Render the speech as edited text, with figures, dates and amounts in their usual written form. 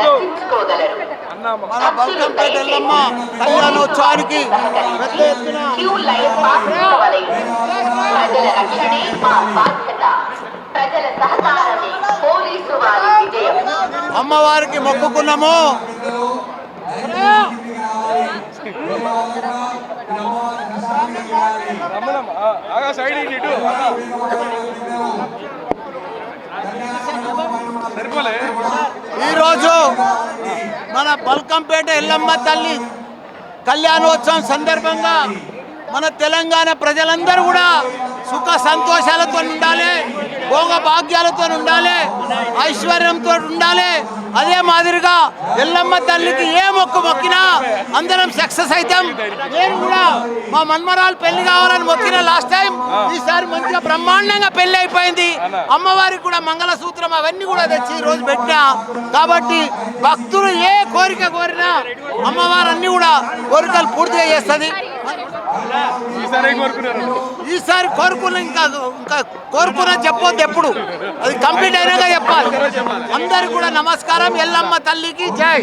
దర్శించుకోగలరు. మన బల్కంపేట ఎల్లమ్మ కళ్యాణోత్సవానికి పెద్ద ఎత్తున క్యూ లైన్ పాస్ చేయవలెను. ప్రజల రక్షణే మా బాధ్యత. ప్రజల సహకారమే పోలీసు వారి విజయం. అమ్మవారికి మొక్కుకున్నాము. ఈరోజు మన బల్కంపేట ఎల్లమ్మ తల్లి కళ్యాణోత్సవం సందర్భంగా మన తెలంగాణ ప్రజలందరూ కూడా సుఖ సంతోషాలతో ఉండాలి, భోగ భాగ్యాలతో ఉండాలి, ఐశ్వర్యంతో ఉండాలి. అదే మాదిరిగా ఎల్లమ్మ తల్లికి ఏ మొక్కినా అందరం సక్సెస్ అవుతాం. నేను కూడా మా మన్మరాలు పెళ్లి కావాలని మొక్కిన లాస్ట్ టైం. ఈసారి మంచిగా బ్రహ్మాండంగా పెళ్లి అయిపోయింది. అమ్మవారికి కూడా మంగళసూత్రం అవన్నీ కూడా తెచ్చి ఈ రోజు పెట్టినా. కాబట్టి భక్తులు ఏ కోరిక కోరినా అమ్మవారు అన్ని కూడా కోరికలు పూర్తిగా చేస్తుంది. ఈసారి కోరుకున్న ఇంకా కోరుకున్న చెప్పొద్దు, ఎప్పుడు అది కంప్లీట్ అయినాక చెప్పాలి. అందరికి కూడా నమస్కారం. ఎల్లమ్మ తల్లికి జై.